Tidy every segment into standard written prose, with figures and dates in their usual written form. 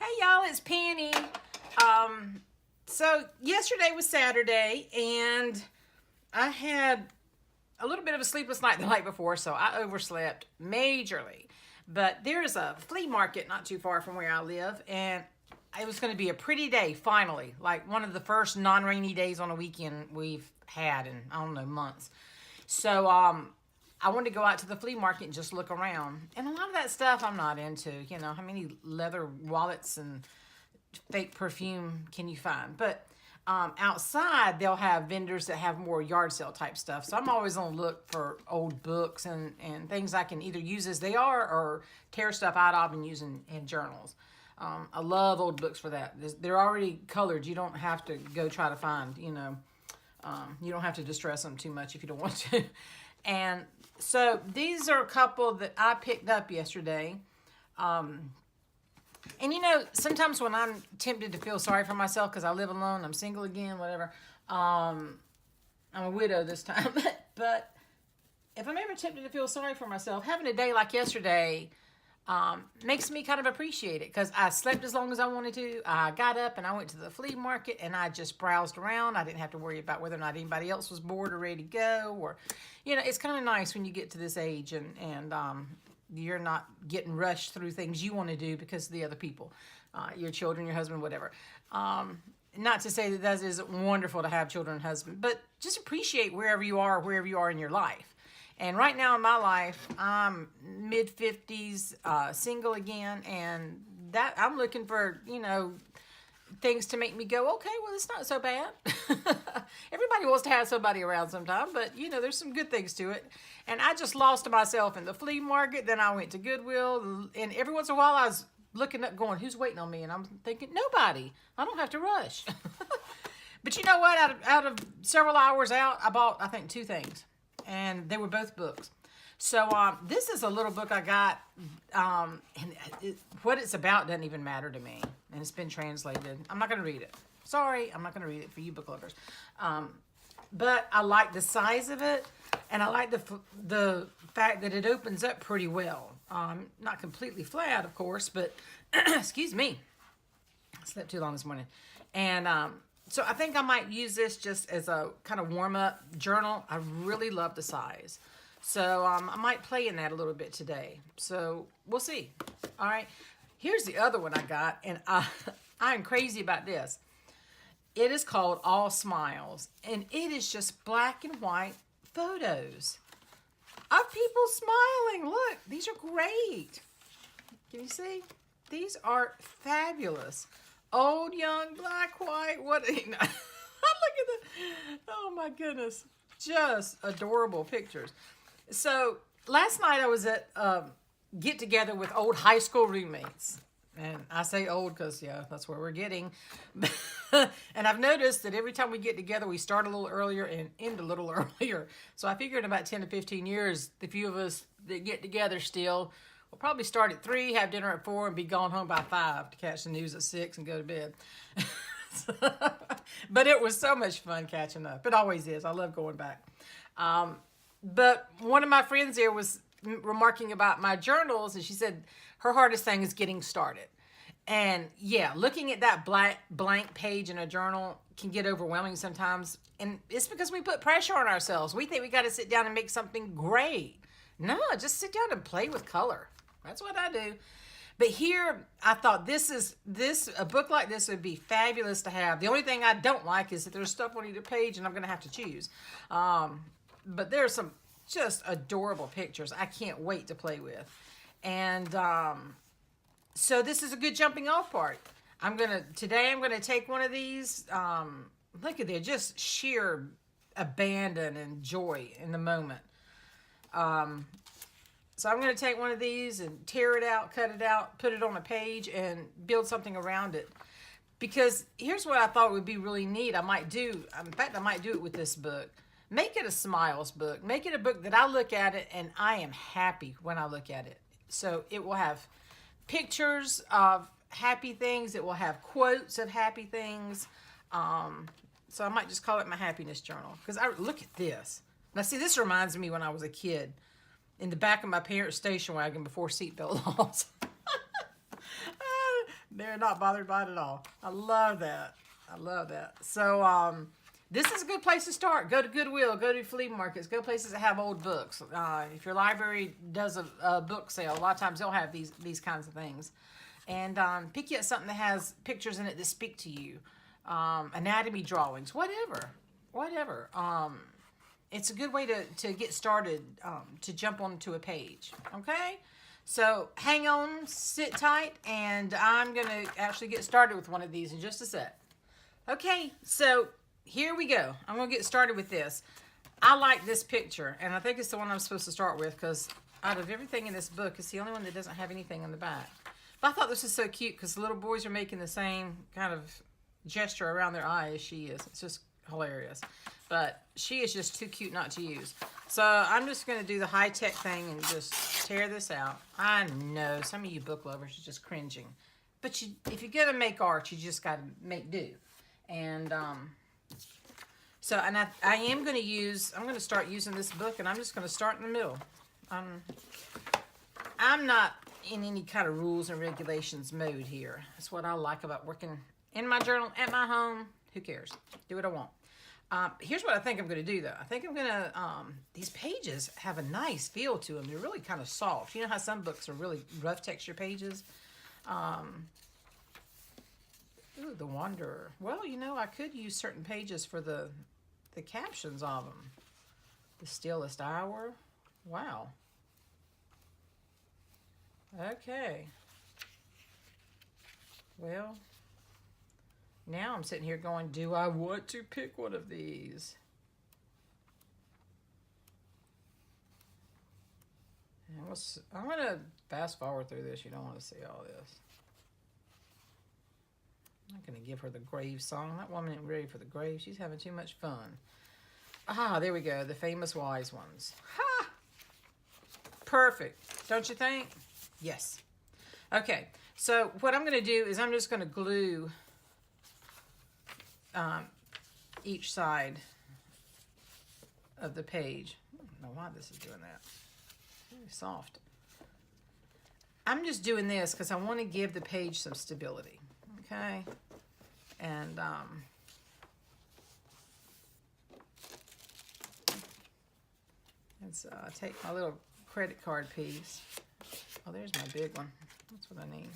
Hey y'all, it's Penny. So yesterday was Saturday and I had a little bit of a sleepless night the night before, so I overslept majorly. But there's a flea market not too far from where I live, and it was going to be a pretty day finally, like one of the first non-rainy days on a weekend we've had in, I don't know, months. So I wanted to go out to the flea market and just look around. And a lot of that stuff I'm not into. You know, how many leather wallets and fake perfume can you find? But outside, they'll have vendors that have more yard sale type stuff. So I'm always on the look for old books and things I can either use as they are or tear stuff out of and use in journals. I love old books for that. They're already colored. You don't have to go try to find, you don't have to distress them too much if you don't want to. And so these are a couple that I picked up yesterday. And sometimes when I'm tempted to feel sorry for myself because I live alone, I'm single again, whatever. I'm a widow this time. But if I'm ever tempted to feel sorry for myself, having a day like yesterday makes me kind of appreciate it because I slept as long as I wanted to. I got up and I went to the flea market and I just browsed around. I didn't have to worry about whether or not anybody else was bored or ready to go. Or, it's kind of nice when you get to this age and you're not getting rushed through things you want to do because of the other people, your children, your husband, whatever. Not to say that isn't wonderful to have children and husband, but just appreciate wherever you are in your life. And right now in my life, I'm mid-50s, single again, and that I'm looking for, things to make me go, okay, well, it's not so bad. Everybody wants to have somebody around sometime, but, there's some good things to it. And I just lost myself in the flea market. Then I went to Goodwill, and every once in a while I was looking up going, who's waiting on me? And I'm thinking, nobody. I don't have to rush. But you know what? Out of several hours out, I bought, I think, 2 things. And they were both books. So this is a little book I got, and what it's about doesn't even matter to me. And it's been translated. I'm not going to read it. Sorry, I'm not going to read it for you book lovers. But I like the size of it, and I like the fact that it opens up pretty well. Not completely flat, of course, but excuse me. I slept too long this morning. And so I think I might use this just as a kind of warm-up journal. I really love the size. So I might play in that a little bit today. So we'll see. All right. Here's the other one I got, and I'm crazy about this. It is called All Smiles, and it is just black and white photos of people smiling. Look, these are great. Can you see? These are fabulous. Old, young, black, white, what, look at the, oh my goodness, just adorable pictures. So last night I was at get together with old high school roommates. And I say old because, yeah, that's where we're getting. And I've noticed that every time we get together, we start a little earlier and end a little earlier. So I figure in about 10 to 15 years, the few of us that get together still, we'll probably start at 3, have dinner at 4, and be gone home by 5 to catch the news at 6 and go to bed. But it was so much fun catching up. It always is. I love going back. But one of my friends there was remarking about my journals, and she said her hardest thing is getting started. And yeah, looking at that blank page in a journal can get overwhelming sometimes. And it's because we put pressure on ourselves. We think we got to sit down and make something great. No, just sit down and play with color. That's what I do. But here, I thought a book like this would be fabulous to have. The only thing I don't like is that there's stuff on either page and I'm going to have to choose. But there's some just adorable pictures I can't wait to play with. And so this is a good jumping off part. Today I'm going to take one of these. Look at there, just sheer abandon and joy in the moment. So I'm going to take one of these and tear it out, cut it out, put it on a page, and build something around it. Because here's what I thought would be really neat. I might do it with this book. Make it a smiles book. Make it a book that I look at it and I am happy when I look at it. So it will have pictures of happy things. It will have quotes of happy things. So I might just call it my happiness journal. Because look at this. Now see, this reminds me when I was a kid. In the back of my parents' station wagon before seatbelt laws. They're not bothered by it at all. I love that. I love that. So, this is a good place to start. Go to Goodwill. Go to flea markets. Go places that have old books. If your library does a book sale, a lot of times they'll have these kinds of things. And pick you up something that has pictures in it that speak to you. Anatomy drawings. Whatever. It's a good way to get started, to jump onto a page. Okay? So hang on, sit tight, and I'm going to actually get started with one of these in just a sec. Okay, so here we go. I'm going to get started with this. I like this picture, and I think it's the one I'm supposed to start with because out of everything in this book, it's the only one that doesn't have anything on the back. But I thought this was so cute because the little boys are making the same kind of gesture around their eye as she is. It's just hilarious. But she is just too cute not to use. So I'm just going to do the high-tech thing and just tear this out. I know some of you book lovers are just cringing. But if you're going to make art, you just got to make do. And so I am going to I'm going to start using this book, and I'm just going to start in the middle. I'm not in any kind of rules and regulations mode here. That's what I like about working in my journal at my home. Who cares? Do what I want. Here's what I think I'm going to do, though. I think I'm going to, these pages have a nice feel to them. They're really kind of soft. You know how some books are really rough texture pages? Ooh, The Wanderer. Well, you know, I could use certain pages for the captions of them. The Stillest Hour. Wow. Okay. Well, now I'm sitting here going, do I want to pick one of these? And I'm going to fast forward through this. You don't want to see all this. I'm not going to give her the grave song. That woman ain't ready for the grave. She's having too much fun. Ah, there we go. The Famous Wise Ones. Ha! Perfect. Don't you think? Yes. Okay. So what I'm going to do is I'm just going to glue each side of the page. I don't know why this is doing that. It's really soft. I'm just doing this because I want to give the page some stability. Okay. And so I take my little credit card piece. Oh, there's my big one. That's what I need.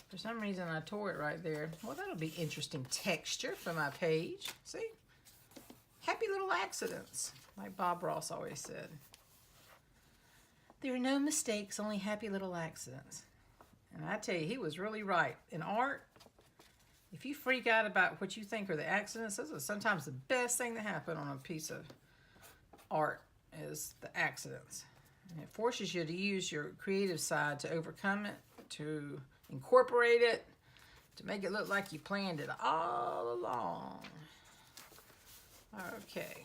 For some reason, I tore it right there. Well, that'll be interesting texture for my page. See? Happy little accidents, like Bob Ross always said. There are no mistakes, only happy little accidents. And I tell you, he was really right. In art, if you freak out about what you think are the accidents, those are sometimes the best thing that happen on a piece of art is the accidents. And it forces you to use your creative side to overcome it, to incorporate it, to make it look like you planned it all along. Okay,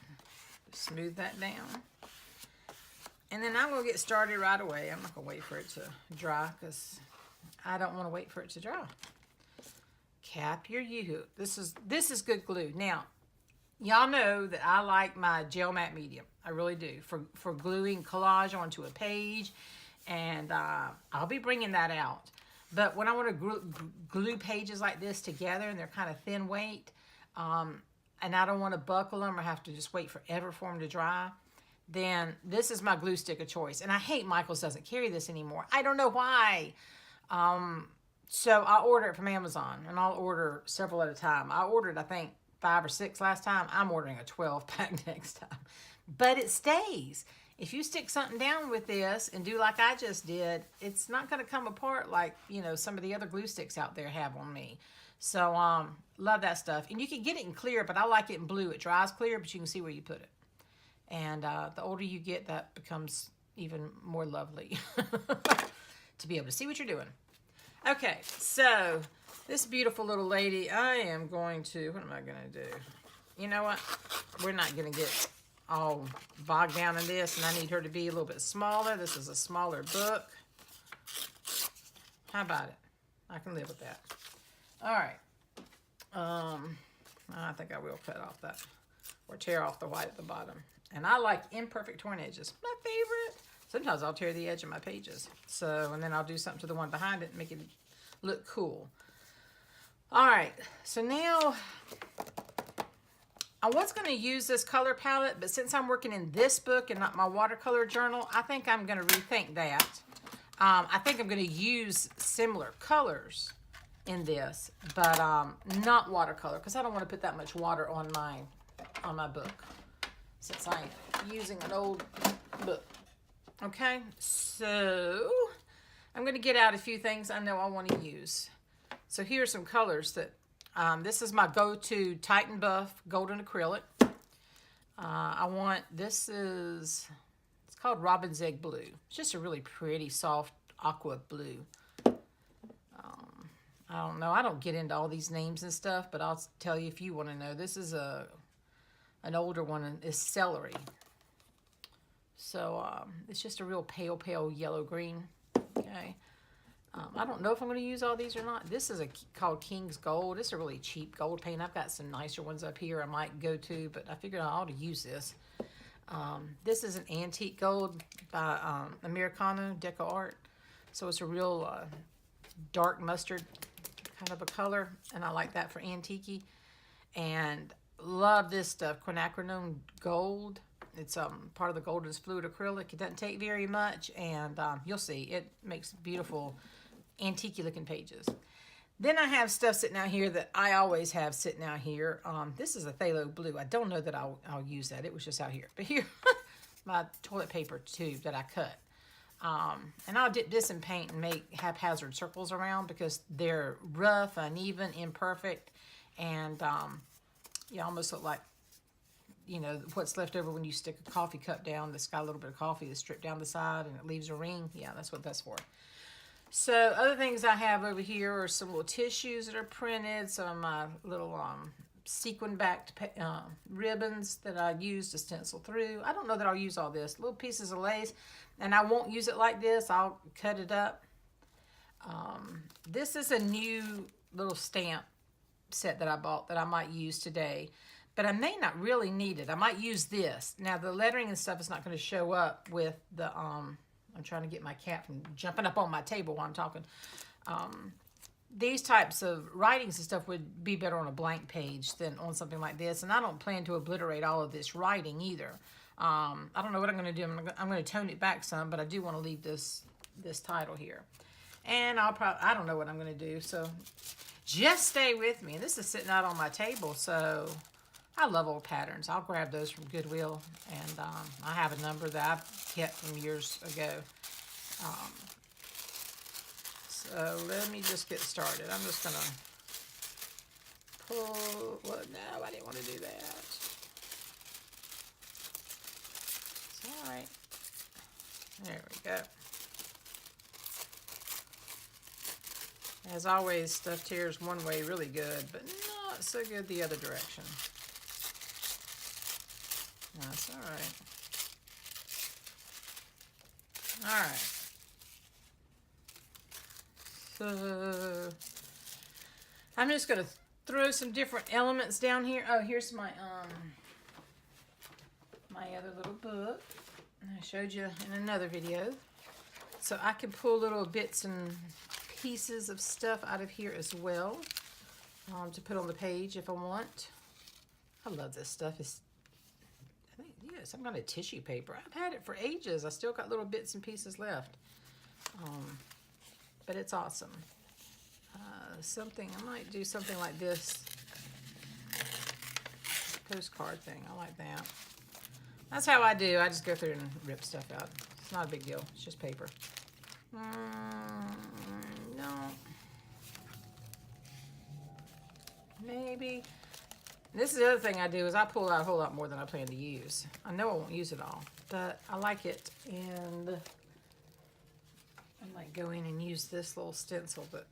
smooth that down. And then I'm going to get started right away. I'm not going to wait for it to dry because I don't want to wait for it to dry. Cap your U-hook. This is good glue. Now, y'all know that I like my gel matte medium. I really do. For gluing collage onto a page. And I'll be bringing that out. But when I want to glue pages like this together and they're kind of thin weight, and I don't want to buckle them or have to just wait forever for them to dry, then this is my glue stick of choice. And I hate Michaels doesn't carry this anymore. I don't know why. So I order it from Amazon, and I'll order several at a time. I ordered, I think, 5 or 6 last time. I'm ordering a 12-pack next time. But it stays. If you stick something down with this and do like I just did, it's not going to come apart like, you know, some of the other glue sticks out there have on me. So, love that stuff. And you can get it in clear, but I like it in blue. It dries clear, but you can see where you put it. And the older you get, that becomes even more lovely to be able to see what you're doing. Okay, so this beautiful little lady, I am going to, what am I going to do? You know what? We're not going to get all bogged down in this, and I need her to be a little bit smaller. This is a smaller book. How about it? I can live with that. All right. I think I will cut off that or tear off the white at the bottom. And I like imperfect torn edges. My favorite. Sometimes I'll tear the edge of my pages. So, and then I'll do something to the one behind it and make it look cool. All right, so now I was going to use this color palette, but since I'm working in this book and not my watercolor journal, I think I'm going to rethink that. I think I'm going to use similar colors in this, but not watercolor, because I don't want to put that much water on my book, since I'm using an old book. Okay, so I'm going to get out a few things I know I want to use. So here are some colors that, this is my go-to Titan Buff Golden Acrylic. It's called Robin's Egg Blue. It's just a really pretty, soft aqua blue. I don't know. I don't get into all these names and stuff, but I'll tell you if you want to know. This is an older one, and is Celery. So it's just a real pale, pale yellow-green. Okay. I don't know if I'm going to use all these or not. This is called King's Gold. It's a really cheap gold paint. I've got some nicer ones up here I might go to, but I figured I ought to use this. This is an antique gold by Americano Deco Art. So it's a real dark mustard kind of a color, and I like that for antique-y. And love this stuff, quinacridone gold. It's part of the Golden's Fluid Acrylic. It doesn't take very much, and you'll see, it makes beautiful antique looking pages. Then I have stuff sitting out here that I always have sitting out here. This is a Phthalo Blue. I don't know that I'll use that. It was just out here. But here, my toilet paper tube that I cut. And I'll dip this in paint and make haphazard circles around because they're rough, uneven, imperfect, and you almost look like, you know, what's left over when you stick a coffee cup down that's got a little bit of coffee that's stripped down the side and it leaves a ring. Yeah, that's what that's for. So other things I have over here are some little tissues that are printed, some little sequin backed ribbons that I use to stencil through. I don't know that I'll use all this. Little pieces of lace, and I won't use it like this. I'll cut it up. This is a new little stamp set that I bought that I might use today, but I may not really need it. I might use this. Now the lettering and stuff is not going to show up with the, I'm trying to get my cat from jumping up on my table while I'm talking. These types of writings and stuff would be better on a blank page than on something like this, and I don't plan to obliterate all of this writing either. I don't know what I'm going to do. I'm going to tone it back some, but I do want to leave this title here. And I don't know what I'm going to do, so just stay with me. And this is sitting out on my table, so I love old patterns. I'll grab those from Goodwill, and I have a number that I've kept from years ago. So let me just get started. I'm just going to pull, well, no, I didn't want to do that. It's all right. There we go. As always, stuff tears one way really good, but not so good the other direction. That's all right. All right. So I'm just going to throw some different elements down here. Oh, here's my my other little book. I showed you in another video. So I can pull little bits and pieces of stuff out of here as well to put on the page if I want. I love this stuff. I think, yeah, some kind of tissue paper. I've had it for ages. I still got little bits and pieces left. But it's awesome. I might do something like this postcard thing. I like that. That's how I do. I just go through and rip stuff out. It's not a big deal. It's just paper. No. Maybe. This is the other thing I do is I pull out a whole lot more than I plan to use. I know I won't use it all, but I like it, and I might go in and use this little stencil that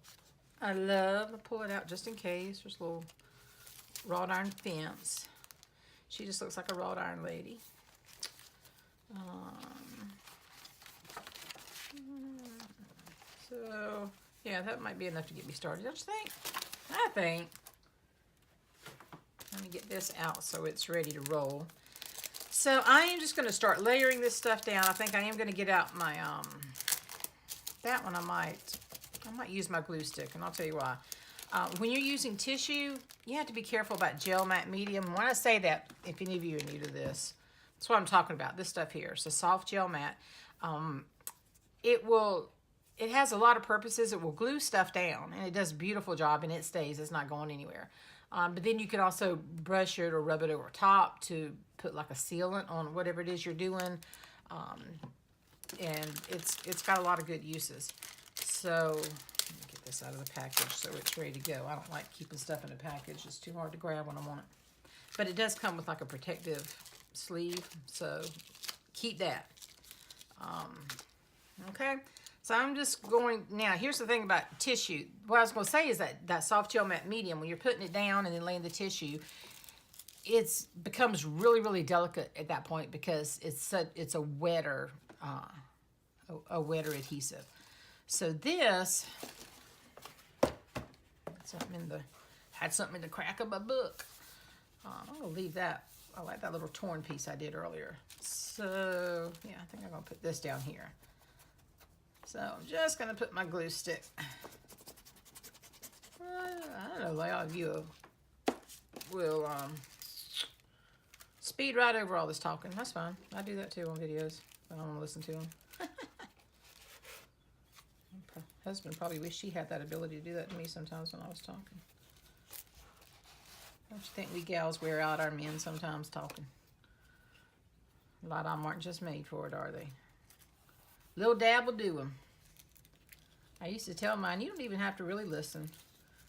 I love. I pull it out just in case. There's a little wrought iron fence. She just looks like a wrought iron lady. So, yeah, that might be enough to get me started, don't you think? I think. Let me get this out so it's ready to roll. So I am just going to start layering this stuff down. I think I am going to get out my, that one I might use my glue stick, and I'll tell you why. When you're using tissue, you have to be careful about gel matte medium. When I say that, if any of you are new to this, that's what I'm talking about. This stuff here. So soft gel matte. It has a lot of purposes. It will glue stuff down, and it does a beautiful job, and it stays. It's not going anywhere. But then you can also brush it or rub it over top to put like a sealant on whatever it is you're doing. And it's got a lot of good uses. So let me get this out of the package so it's ready to go. I don't like keeping stuff in a package. It's too hard to grab when I want it. But it does come with like a protective sleeve, so keep that. Okay, so I'm just going, now here's the thing about tissue. What I was going to say is that soft gel matte medium, when you're putting it down and then laying the tissue, it becomes really, really delicate at that point because it's a wetter adhesive. So this had something in the crack of my book. I'm gonna leave that. I like that little torn piece I did earlier. So yeah, I think I'm gonna put this down here. So I'm just gonna put my glue stick. I don't know, a lot of you will speed right over all this talking. That's fine. I do that too on videos. I don't want to listen to them. My husband probably wished he had that ability to do that to me sometimes when I was talking. Don't you think we gals wear out our men sometimes talking? A lot of them aren't just made for it, are they? Little dab will do them. I used to tell mine, you don't even have to really listen.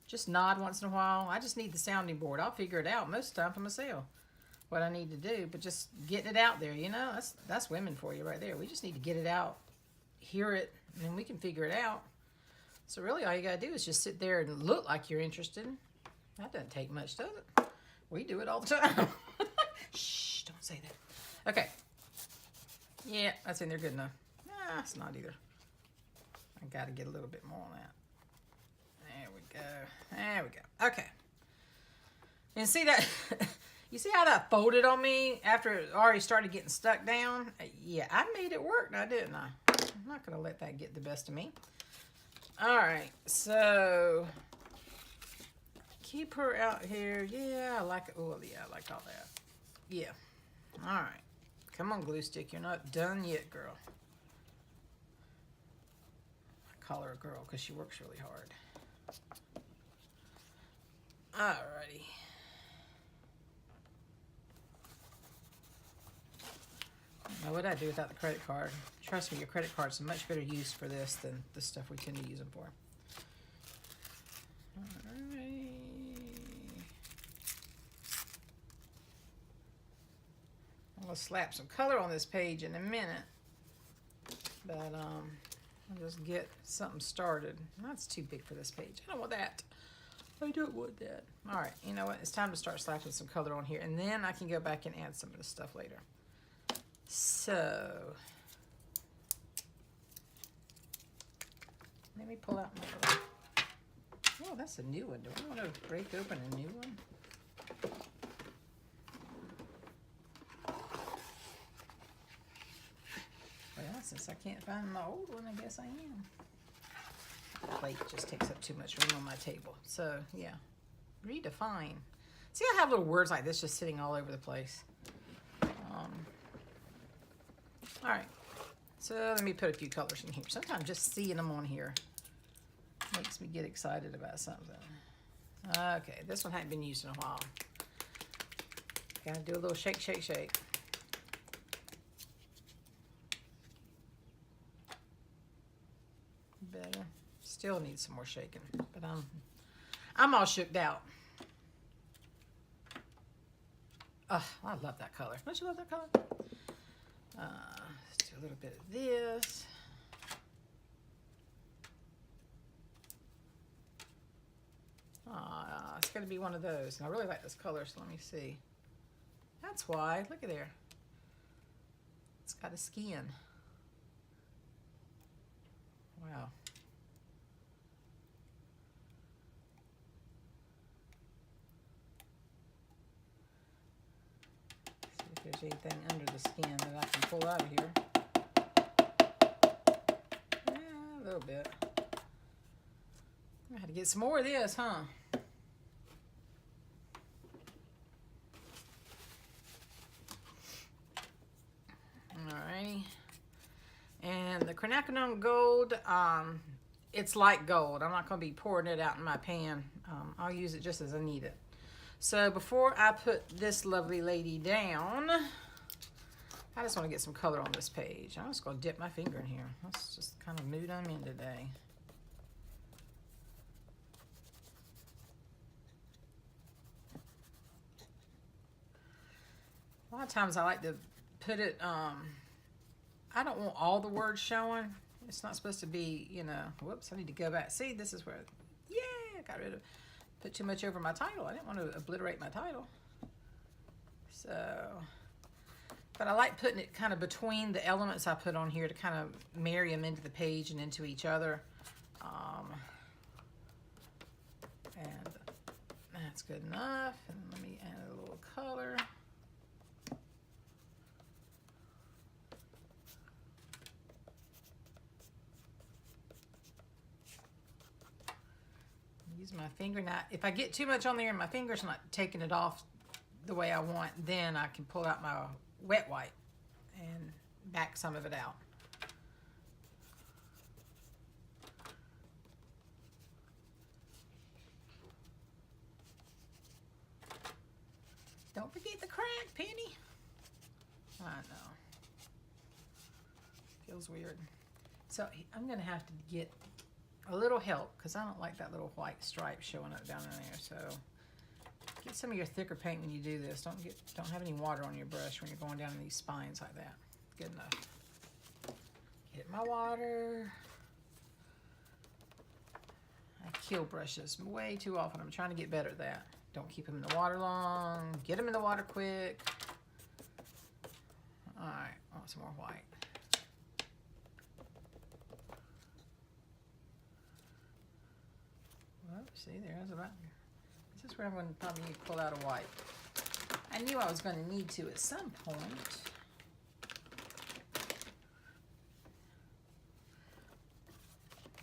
Just nod once in a while. I just need the sounding board. I'll figure it out most of the time for myself, what I need to do. But just getting it out there, you know, that's women for you right there. We just need to get it out, hear it, and then we can figure it out. So really all you got to do is just sit there and look like you're interested. That doesn't take much, does it? We do it all the time. Shh, don't say that. Okay. Yeah, that's in there good enough. Nah, it's not either. I got to get a little bit more on that. There we go. There we go. Okay. And see that? You see how that folded on me after it already started getting stuck down? Yeah, I made it work now, didn't I? I'm not going to let that get the best of me. All right, so keep her out here. Yeah, I like it. Oh, yeah, I like all that. Yeah. All right. Come on, glue stick. You're not done yet, girl. I call her a girl because she works really hard. Alrighty. Now, what I do without the credit card? Trust me, your credit card's a much better use for this than the stuff we tend to use them for. Alright. I'm gonna slap some color on this page in a minute, but I'll just get something started. That's too big for this page. I don't want that. I don't want that. All right, you know what? It's time to start slapping some color on here, and then I can go back and add some of the stuff later. So let me pull out my little, oh, that's a new one. Do I want to break open a new one? Well, since I can't find my old one, I guess I am. The plate just takes up too much room on my table. So yeah, redefine. See, I have little words like this just sitting all over the place. All right, so let me put a few colors in here. Sometimes just seeing them on here makes me get excited about something. Okay, this one hadn't been used in a while. Gotta do a little shake, shake, shake. Better. Still need some more shaking, but I'm all shooked out. Oh, I love that color. Don't you love that color? Let's do a little bit of this. It's going to be one of those. And I really like this color, so let me see. That's why. Look at there. It's got a skin. Wow. there's anything under the skin that I can pull out of here. Yeah, a little bit. I had to get some more of this, huh? Alrighty. And the quinacridone gold, it's like gold. I'm not going to be pouring it out in my pan. I'll use it just as I need it. So before I put this lovely lady down, I just want to get some color on this page. I'm just going to dip my finger in here. That's just the kind of mood I'm in today. A lot of times I like to put it, I don't want all the words showing. It's not supposed to be, you know, whoops, I need to go back. See, this is where, yeah, I got rid of, put too much over my title. I didn't want to obliterate my title. So, but I like putting it kind of between the elements I put on here to kind of marry them into the page and into each other. And that's good enough. And let me add a little color. Use my finger. Now, if I get too much on there and my finger's not taking it off the way I want, then I can pull out my wet wipe and back some of it out. Don't forget the crack, Penny. I know. Feels weird. So I'm going to have to get a little help because I don't like that little white stripe showing up down in there. So get some of your thicker paint when you do this. Don't have any water on your brush when you're going down in these spines like that. Good enough. Get my water. I kill brushes way too often. I'm trying to get better at that. Don't keep them in the water long. Get them in the water quick. All right, I want some more white. See, there's about. This is where I'm going to probably need to pull out a wipe. I knew I was going to need to at some point.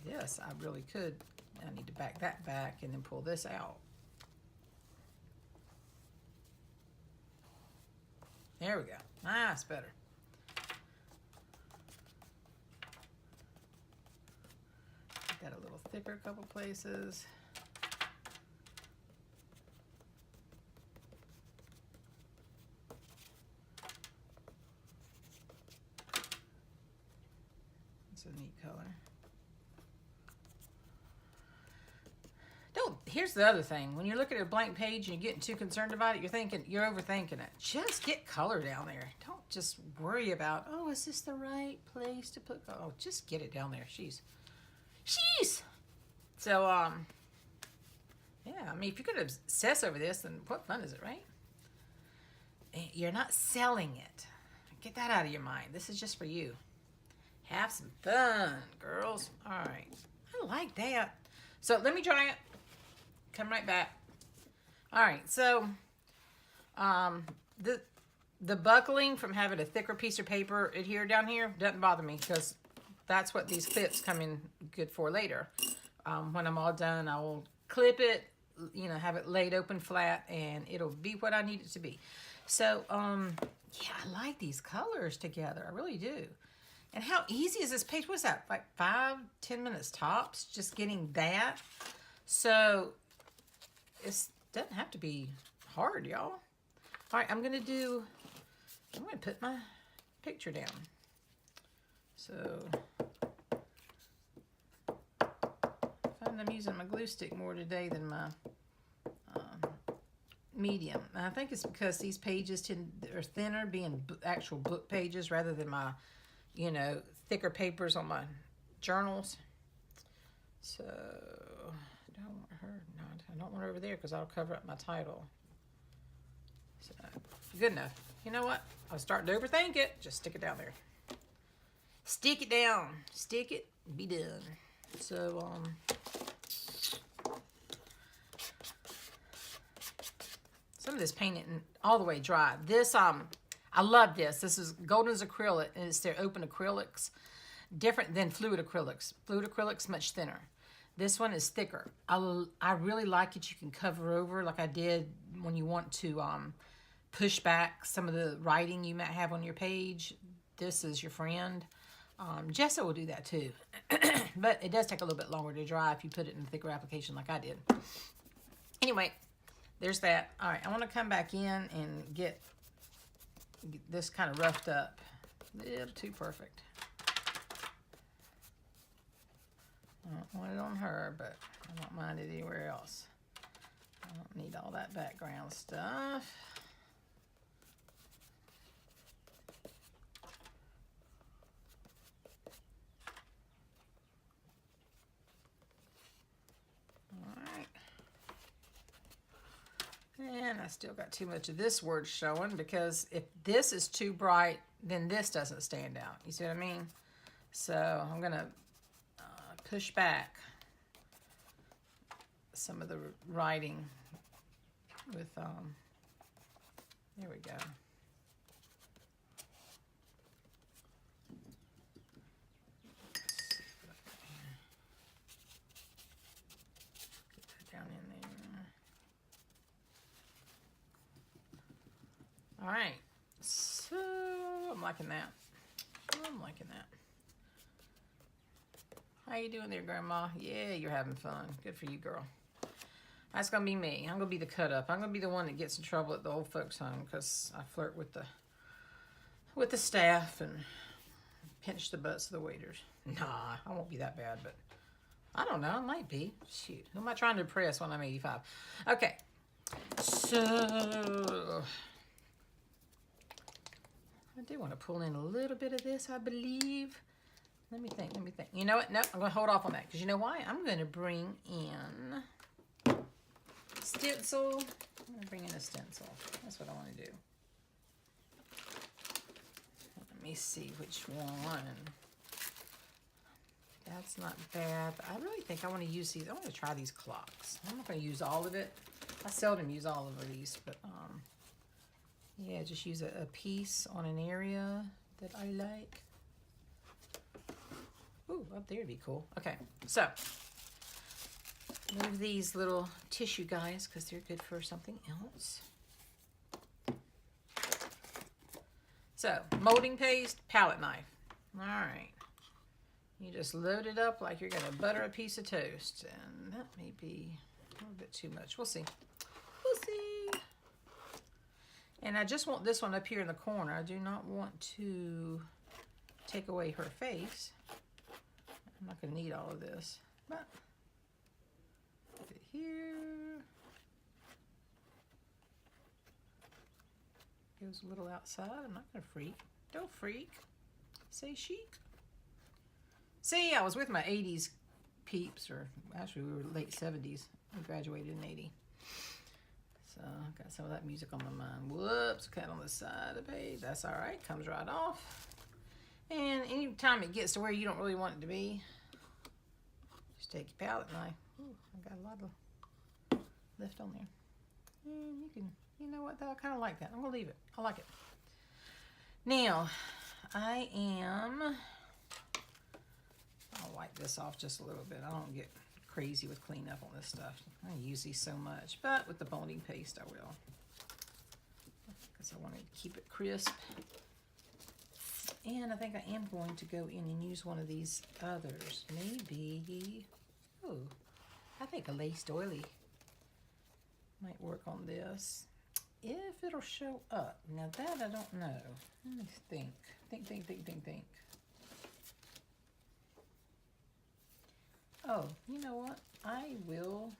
Yes, I really could. I need to back that back and then pull this out. There we go. Ah, it's better. Got a little thicker a couple places. It's a neat color. Here's the other thing. When you're looking at a blank page and you're getting too concerned about it, you're overthinking it. Just get color down there. Don't just worry about, oh, is this the right place to put color? Oh, just get it down there. Jeez. So, yeah, I mean, if you're going to obsess over this, then what fun is it, right? You're not selling it. Get that out of your mind. This is just for you. Have some fun, girls. All right. I like that. So let me dry it. Come right back. All right. So the buckling from having a thicker piece of paper adhered down here doesn't bother me because that's what these clips come in good for later. When I'm all done, I will clip it, you know, have it laid open flat, and it'll be what I need it to be. So, yeah, I like these colors together. I really do. And how easy is this page? What's that, like 5-10 minutes tops, just getting that? So, it doesn't have to be hard, y'all. All right, I'm going to put my picture down. So, I'm using my glue stick more today than my medium. And I think it's because these pages are thinner, being actual book pages rather than my, you know, thicker papers on my journals. So, I don't want her. No, I don't want her over there because I'll cover up my title. So, good enough. You know what? I was starting to overthink it. Just stick it down there. Stick it down. Stick it. Be done. So, some of this paint isn't all the way dry. This, I I love this. This is Golden's acrylic, and it's their open acrylics. Different than fluid acrylics. Fluid acrylics much thinner. This one is thicker. I really like it. You can cover over like I did when you want to push back some of the writing you might have on your page. This is your friend. Gesso will do that too. But it does take a little bit longer to dry if you put it in a thicker application like I did. Anyway, there's that. All right, I want to come back in and get this kind of roughed up. A little too perfect. I don't want it on her, but I don't mind it anywhere else. I don't need all that background stuff. Alright. And I still got too much of this word showing, because if this is too bright, then this doesn't stand out. You see what I mean? So I'm going to push back some of the writing with, there we go. Get that down in there. All right, so I'm liking that. I'm liking that. How you doing there, Grandma? Yeah, you're having fun. Good for you, girl. That's going to be me. I'm going to be the cut-up. I'm going to be the one that gets in trouble at the old folks' home because I flirt with the staff and pinch the butts of the waiters. Nah, I won't be that bad, but I don't know. I might be. Shoot. Who am I trying to impress when I'm 85? Okay. So I do want to pull in a little bit of this, I believe. Let me think. You know what? No, I'm going to hold off on that. Because you know why? I'm going to bring in stencil. I'm going to bring in a stencil. That's what I want to do. Let me see which one. That's not bad. But I really think I want to use these. I want to try these clocks. I'm not going to use all of it. I seldom use all of these. But, yeah, just use a piece on an area that I like. Ooh, up there would be cool. Okay, so move these little tissue guys because they're good for something else. So, molding paste, palette knife. All right. You just load it up like you're going to butter a piece of toast. And that may be a little bit too much. We'll see. We'll see. And I just want this one up here in the corner. I do not want to take away her face. I'm not going to need all of this, but put it here. Goes a little outside. I'm not going to freak. Don't freak. Say chic. See, I was with my 80s peeps, or actually we were late 70s. I graduated in 80. So I got some of that music on my mind. Whoops, cut on the side of the page. That's all right. Comes right off. And anytime it gets to where you don't really want it to be, just take your palette knife. Ooh, I got a lot of left on there. And you can, you know what, though, I kind of like that. I'm going to leave it. I like it. Now, I'll wipe this off just a little bit. I don't get crazy with cleanup on this stuff. I use these so much. But with the boning paste, I will. Because I want to keep it crisp. And I think I am going to go in and use one of these others. Maybe, oh, I think a lace doily might work on this. If it'll show up. Now that I don't know. Let me think. Think. Oh, you know what? I will.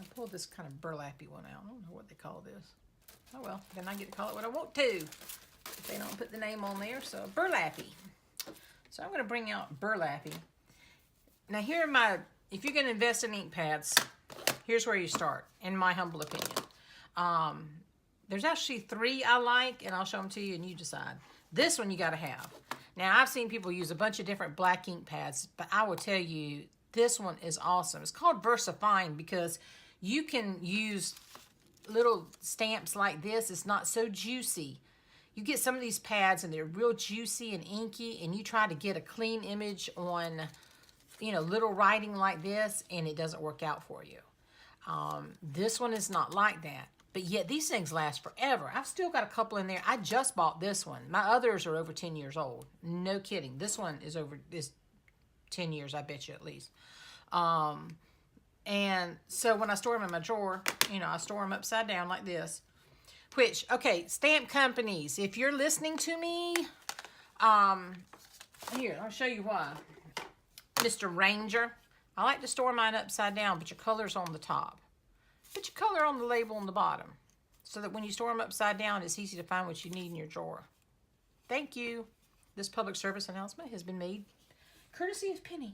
I pulled this kind of burlappy one out. I don't know what they call this. Oh well, then I get to call it what I want to. They don't put the name on there, so burlappy. So I'm going to bring out burlappy. Now here are my, if you're going to invest in ink pads, here's where you start, in my humble opinion. There's actually 3 I like, and I'll show them to you, and you decide. This one you got to have. Now I've seen people use a bunch of different black ink pads, but I will tell you, this one is awesome. It's called VersaFine because you can use little stamps like this, it's not so juicy. You get some of these pads and they're real juicy and inky, and you try to get a clean image on, you know, little writing like this, and it doesn't work out for you. This one is not like that. But yet these things last forever. I've still got a couple in there. I just bought this one. My others are over 10 years old. No kidding. This one is 10 years, I bet you at least. And so when I store them in my drawer, you know, I store them upside down like this. Which, okay, stamp companies, if you're listening to me, here, I'll show you why. Mr. Ranger, I like to store mine upside down, but your color's on the top. Put your color on the label on the bottom, so that when you store them upside down, it's easy to find what you need in your drawer. Thank you. This public service announcement has been made courtesy of Penny.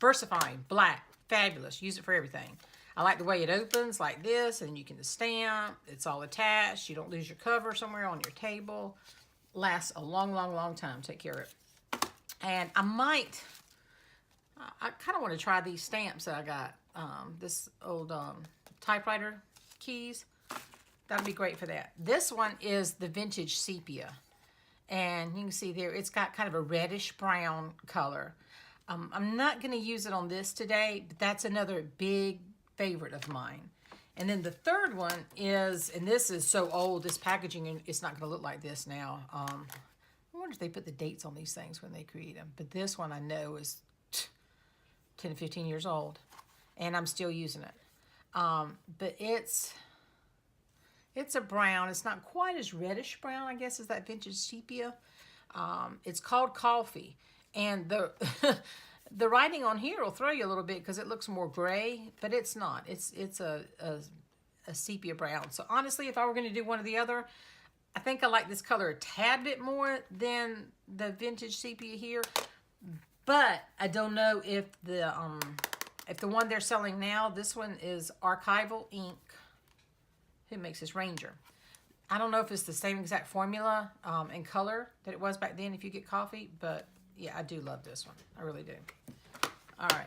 Versifying, black, fabulous. Use it for everything. I like the way it opens like this, and you can stamp. It's all attached. You don't lose your cover somewhere on your table. Lasts a long, long, long time. Take care of it. And I kind of want to try these stamps that I got. This old typewriter keys. That'd be great for that. This one is the vintage sepia. And you can see there, it's got kind of a reddish brown color. I'm not going to use it on this today, but that's another big favorite of mine. And then the third one is, and this is so old, this packaging, it's not going to look like this now. I wonder if they put the dates on these things when they create them. But this one I know is 10 to 15 years old. And I'm still using it. But it's a brown. It's not quite as reddish brown, I guess, as that vintage sepia. It's called Coffee. And the the writing on here will throw you a little bit because it looks more gray, but it's not. It's a sepia brown. So honestly, if I were going to do one or the other, I think I like this color a tad bit more than the vintage sepia here. But I don't know if the one they're selling now, this one is Archival Ink. Who makes this? Ranger. I don't know if it's the same exact formula and color that it was back then if you get Coffee, but yeah, I do love this one. I really do. All right.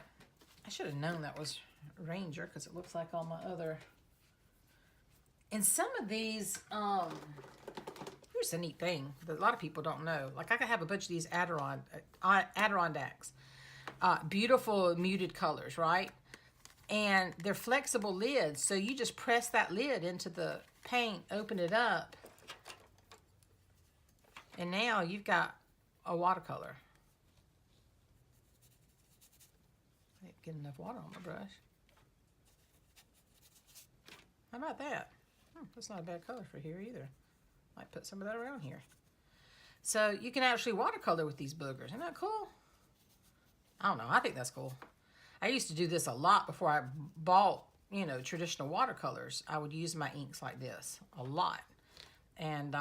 I should have known that was Ranger because it looks like all my other. And some of these, here's the neat thing that a lot of people don't know. Like I could have a bunch of these Adirondacks. Beautiful muted colors, right? And they're flexible lids, so you just press that lid into the paint, open it up, and now you've got a watercolor. I didn't get enough water on my brush. How about that? That's not a bad color for here either. Might put some of that around here. So you can actually watercolor with these boogers. Isn't that cool? I don't know. I think that's cool. I used to do this a lot before I bought, you know, traditional watercolors. I would use my inks like this a lot. And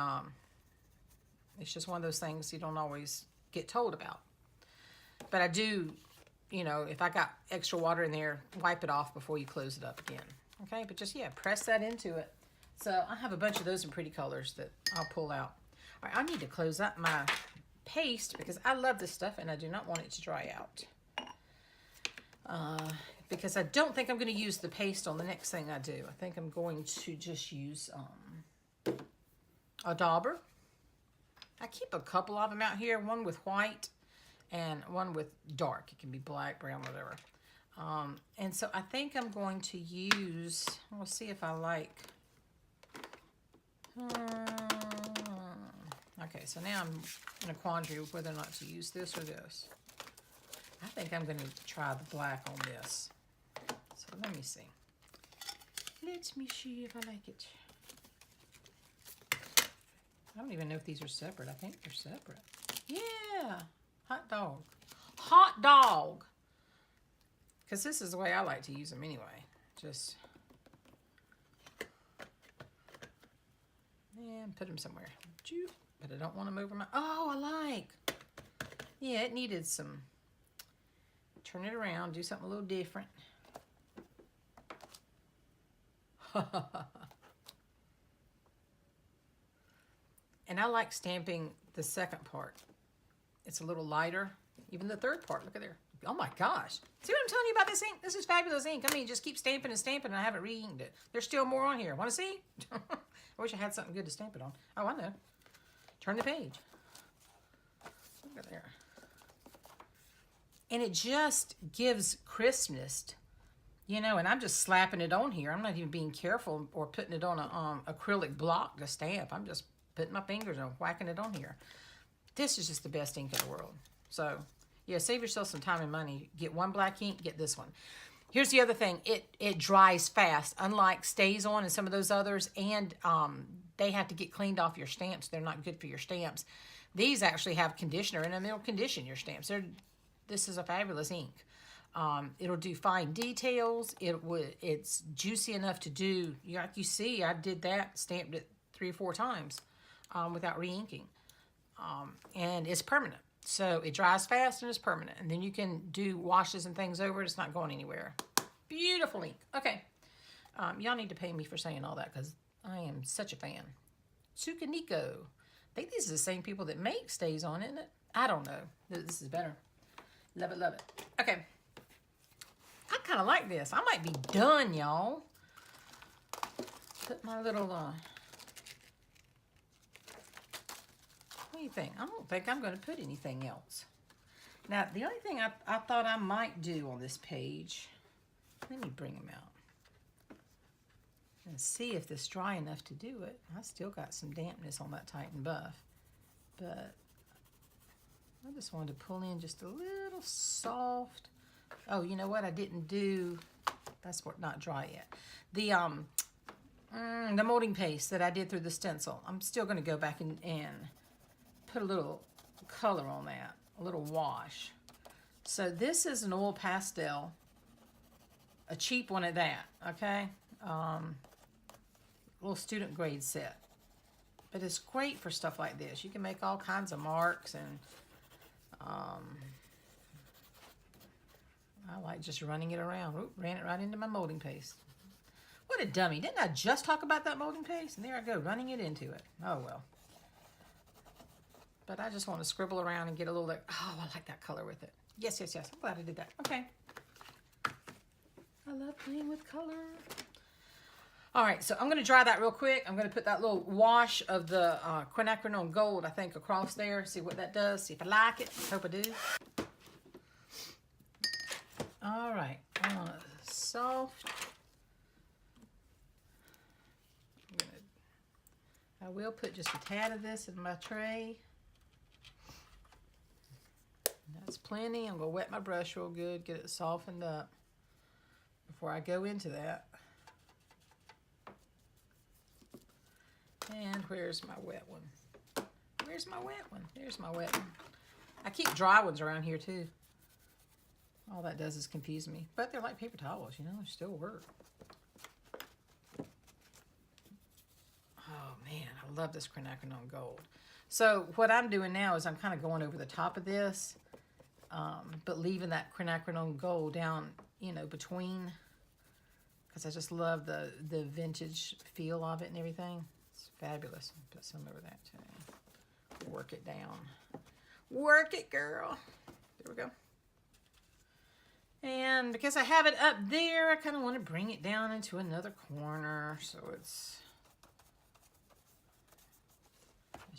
it's just one of those things you don't always get told about. But I do, you know, if I got extra water in there, wipe it off before you close it up again. Okay, but just, yeah, press that into it. So I have a bunch of those in pretty colors that I'll pull out. All right, I need to close up my paste because I love this stuff and I do not want it to dry out. Because I don't think I'm going to use the paste on the next thing I do. I think I'm going to just use a dauber. I keep a couple of them out here, one with white and one with dark. It can be black, brown, whatever. And so I think I'm going to use, we'll see if I like, okay, so now I'm in a quandary of whether or not to use this or this. I think I'm going to try the black on this. So let me see. Let me see if I like it. I don't even know if these are separate. I think they're separate. Yeah. Hot dog. Hot dog. Because this is the way I like to use them anyway. Just. And put them somewhere. But I don't want them over my. Oh, I like. Yeah, it needed some. Turn it around. Do something a little different. And I like stamping the second part. It's a little lighter. Even the third part, look at there. Oh my gosh. See what I'm telling you about this ink? This is fabulous ink. I mean, just keep stamping and stamping, and I haven't re-inked it. There's still more on here. Want to see? I wish I had something good to stamp it on. Oh, I know. Turn the page. Look at there. And it just gives crispness, you know, and I'm just slapping it on here. I'm not even being careful or putting it on a acrylic block to stamp. I'm just putting my fingers and whacking it on here. This is just the best ink in the world. So, yeah, save yourself some time and money. Get one black ink, get this one. Here's the other thing. It dries fast, unlike Stays On and some of those others, and they have to get cleaned off your stamps. They're not good for your stamps. These actually have conditioner in them. It'll condition your stamps. This is a fabulous ink. It'll do fine details. It's juicy enough to do, like you see, I did that, stamped it 3 or 4 times without re-inking. And it's permanent. So it dries fast and it's permanent. And then you can do washes and things over it. It's not going anywhere. Beautiful ink. Okay. Y'all need to pay me for saying all that because I am such a fan. Tsukaniko. I think these are the same people that make Stays On, isn't it? I don't know. This is better. Love it, love it. Okay. I kind of like this. I might be done, y'all. Put my little, what do you think? I don't think I'm going to put anything else. Now, the only thing I thought I might do on this page, let me bring them out and see if this is dry enough to do it. I still got some dampness on that Titan Buff, but I just wanted to pull in just a little soft. Oh, you know what? I didn't do, that's what, not dry yet. The molding paste that I did through the stencil. I'm still going to go back and put a little color on that, a little wash. So this is an oil pastel, a cheap one at that, okay? Little student grade set. But it's great for stuff like this. You can make all kinds of marks, and I like just running it around. Oop, ran it right into my molding paste. What a dummy. Didn't I just talk about that molding paste? And there I go, running it into it. Oh, well. But I just want to scribble around and get a little, like, oh, I like that color with it. Yes, yes, yes. I'm glad I did that. Okay. I love playing with color. All right, so I'm going to dry that real quick. I'm going to put that little wash of the quinacridone gold, I think, across there. See what that does. See if I like it. Hope I do. All right. Soft. I will put just a tad of this in my tray. That's plenty. I'm going to wet my brush real good, get it softened up before I go into that. And where's my wet one? Where's my wet one? There's my wet one. I keep dry ones around here too. All that does is confuse me. But they're like paper towels, you know, they still work. Oh man, I love this quinacridone gold. So what I'm doing now is I'm kind of going over the top of this, but leaving that quinacridone gold down, you know, between, because I just love the vintage feel of it and everything. It's fabulous. Put some over that too. Work it down. Work it, girl. There we go. And because I have it up there, I kind of want to bring it down into another corner. So it's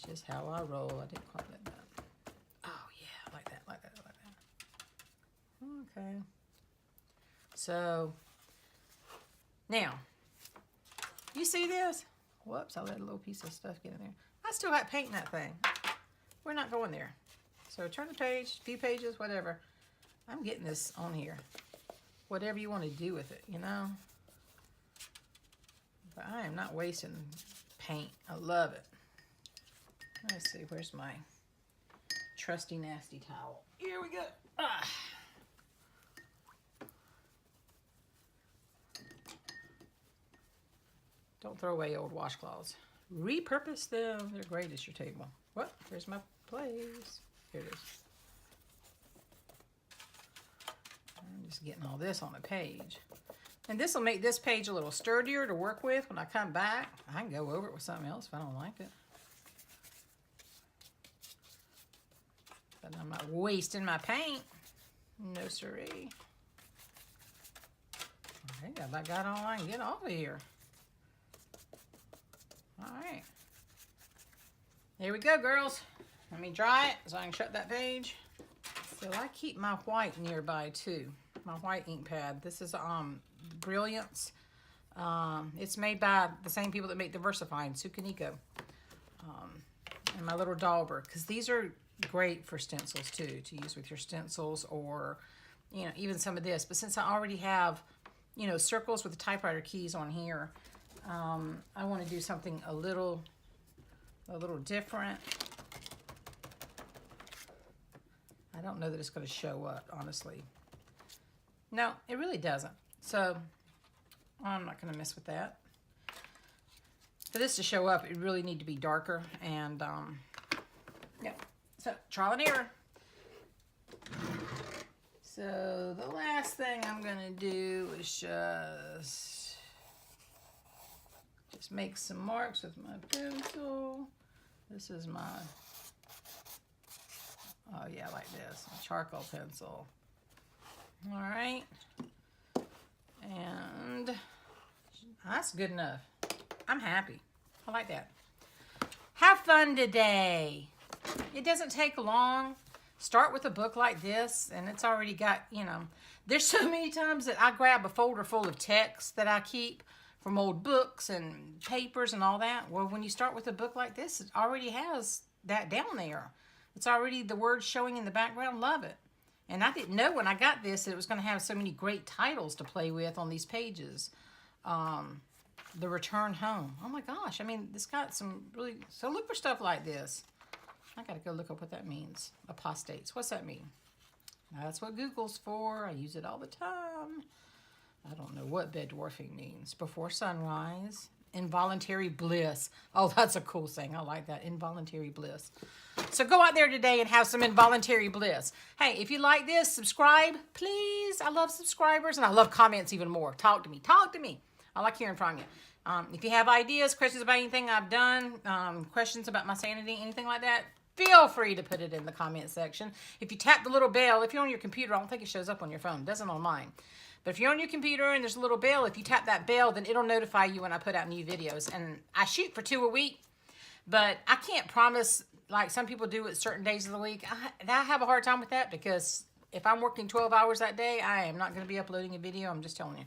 just how I roll. I didn't quite let that. Oh yeah, like that, like that, like that. Okay. So now, you see this? Whoops, I let a little piece of stuff get in there. I still got paint in that thing. We're not going there. So turn the page, a few pages, whatever. I'm getting this on here. Whatever you want to do with it, you know? But I am not wasting paint. I love it. Let's see, where's my trusty nasty towel? Here we go. Ah. Don't throw away old washcloths. Repurpose them. They're great as your table. What? Here's my place. Here it is. I'm just getting all this on the page. And this will make this page a little sturdier to work with when I come back. I can go over it with something else if I don't like it. But I'm not wasting my paint. No siree. I think I about got all I can get off of here. All right. Here we go, girls. Let me dry it so I can shut that page. So I keep my white nearby too. My white ink pad. This is Brilliance. It's made by the same people that make the Versafine, Sukaniko. And my little dauber, because these are great for stencils too, to use with your stencils, or you know, even some of this. But since I already have, you know, circles with the typewriter keys on here, I want to do something a little different. I don't know that it's going to show up, honestly. No, it really doesn't. So I'm not going to mess with that. For this to show up, it really need to be darker. And yeah, so trial and error. So the last thing I'm going to do is just make some marks with my pencil. This is my, oh yeah, like this, a charcoal pencil. All right. And that's good enough. I'm happy. I like that. Have fun today. It doesn't take long. Start with a book like this, and it's already got, you know, there's so many times that I grab a folder full of text that I keep from old books and papers and all that. Well, when you start with a book like this, it already has that down there. It's already the words showing in the background. Love it. And I didn't know when I got this that it was going to have so many great titles to play with on these pages. The Return Home. Oh my gosh. I mean, it's got some really... So look for stuff like this. I got to go look up what that means. Apostates. What's that mean? That's what Google's for. I use it all the time. I don't know what bed dwarfing means. Before sunrise. Involuntary bliss. Oh, that's a cool thing. I like that. Involuntary bliss. So go out there today and have some involuntary bliss. Hey, if you like this, subscribe, please. I love subscribers, and I love comments even more. Talk to me. Talk to me. I like hearing from you. If you have ideas, questions about anything I've done, questions about my sanity, anything like that, feel free to put it in the comment section. If you tap the little bell, if you're on your computer, I don't think it shows up on your phone. It doesn't on mine. But if you're on your computer and there's a little bell, if you tap that bell, then it'll notify you when I put out new videos. And I shoot for 2 a week, but I can't promise, like some people do at certain days of the week. I have a hard time with that, because if I'm working 12 hours that day, I am not going to be uploading a video. I'm just telling you.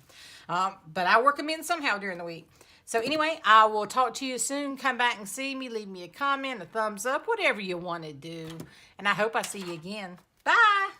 But I work them in somehow during the week. So anyway, I will talk to you soon. Come back and see me. Leave me a comment, a thumbs up, whatever you want to do. And I hope I see you again. Bye.